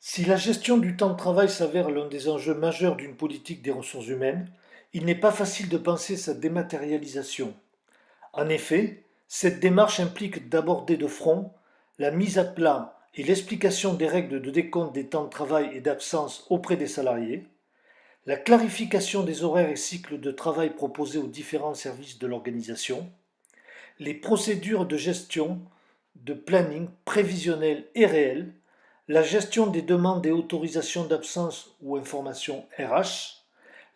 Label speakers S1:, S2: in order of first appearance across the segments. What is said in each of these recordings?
S1: Si la gestion du temps de travail s'avère l'un des enjeux majeurs d'une politique des ressources humaines, il n'est pas facile de penser sa dématérialisation. En effet, cette démarche implique d'aborder de front la mise à plat et l'explication des règles de décompte des temps de travail et d'absence auprès des salariés, la clarification des horaires et cycles de travail proposés aux différents services de l'organisation, les procédures de gestion, de planning prévisionnel et réel, la gestion des demandes et autorisations d'absence ou informations RH,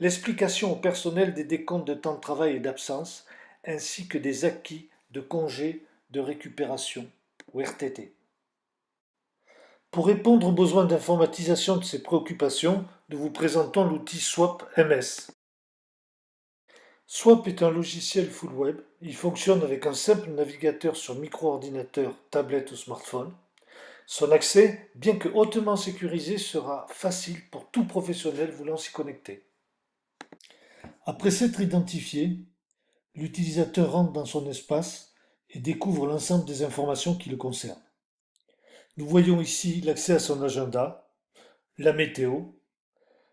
S1: l'explication au personnel des décomptes de temps de travail et d'absence, ainsi que des acquis de congés de récupération ou RTT. Pour répondre aux besoins d'informatisation de ces préoccupations, nous vous présentons l'outil Swap MS. Swap est un logiciel full web. Il fonctionne avec un simple navigateur sur micro-ordinateur, tablette ou smartphone. Son accès, bien que hautement sécurisé, sera facile pour tout professionnel voulant s'y connecter. Après s'être identifié, l'utilisateur rentre dans son espace et découvre l'ensemble des informations qui le concernent. Nous voyons ici l'accès à son agenda, la météo,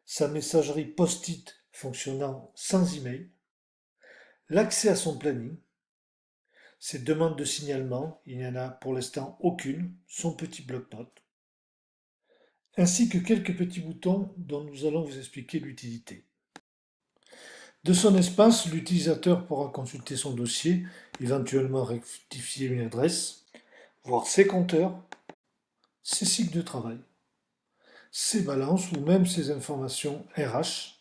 S1: sa messagerie post-it fonctionnant sans email, l'accès à son planning, ses demandes de signalement, il n'y en a pour l'instant aucune, son petit bloc-notes, ainsi que quelques petits boutons dont nous allons vous expliquer l'utilité. De son espace, l'utilisateur pourra consulter son dossier, éventuellement rectifier une adresse, voir ses compteurs, ses cycles de travail, ses balances ou même ses informations RH,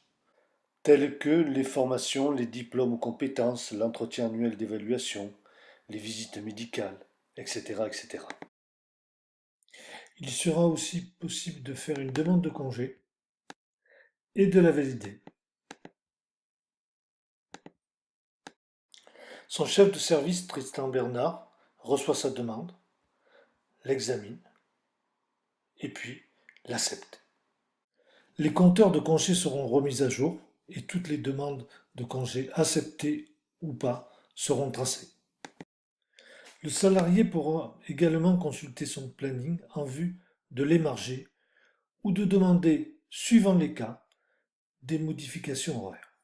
S1: telles que les formations, les diplômes ou compétences, l'entretien annuel d'évaluation, les visites médicales, etc., etc. Il sera aussi possible de faire une demande de congé et de la valider. Son chef de service, Tristan Bernard, reçoit sa demande, l'examine et puis l'accepte. Les compteurs de congés seront remis à jour et toutes les demandes de congés acceptées ou pas seront tracées. Le salarié pourra également consulter son planning en vue de l'émarger ou de demander, suivant les cas, des modifications horaires.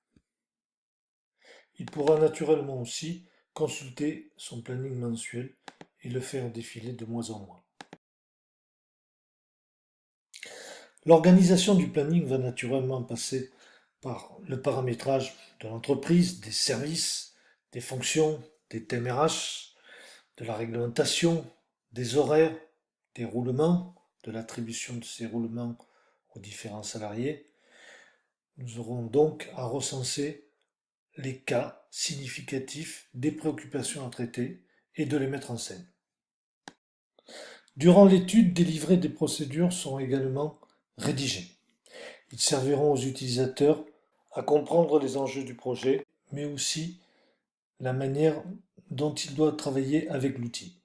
S1: Il pourra naturellement aussi consulter son planning mensuel et le faire défiler de mois en mois. L'organisation du planning va naturellement passer par le paramétrage de l'entreprise, des services, des fonctions, des thèmes RH, de la réglementation, des horaires, des roulements, de l'attribution de ces roulements aux différents salariés. Nous aurons donc à recenser les cas significatifs des préoccupations à traiter et de les mettre en scène. Durant l'étude, des livrets des procédures seront également rédigés. Ils serviront aux utilisateurs à comprendre les enjeux du projet, mais aussi la manière dont ils doivent travailler avec l'outil.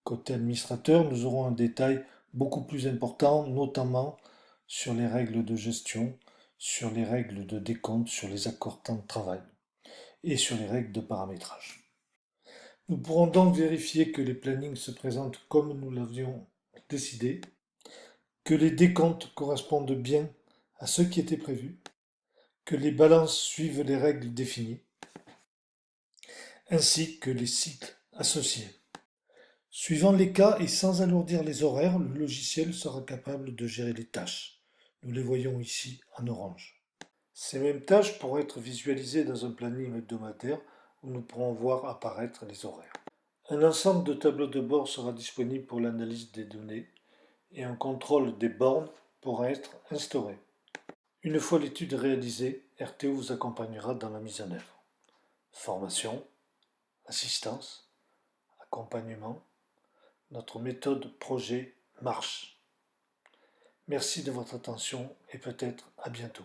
S1: Côté administrateur, nous aurons un détail beaucoup plus important, notamment sur les règles de gestion, sur les règles de décompte, sur les accords temps de travail et sur les règles de paramétrage. Nous pourrons donc vérifier que les plannings se présentent comme nous l'avions décidé, que les décomptes correspondent bien à ce qui était prévu, que les balances suivent les règles définies, ainsi que les cycles associés. Suivant les cas et sans alourdir les horaires, le logiciel sera capable de gérer les tâches. Nous les voyons ici en orange. Ces mêmes tâches pourront être visualisées dans un planning hebdomadaire où nous pourrons voir apparaître les horaires. Un ensemble de tableaux de bord sera disponible pour l'analyse des données et un contrôle des bornes pourra être instauré. Une fois l'étude réalisée, RTO vous accompagnera dans la mise en œuvre. Formation, assistance, accompagnement, notre méthode projet marche. Merci de votre attention et peut-être à bientôt.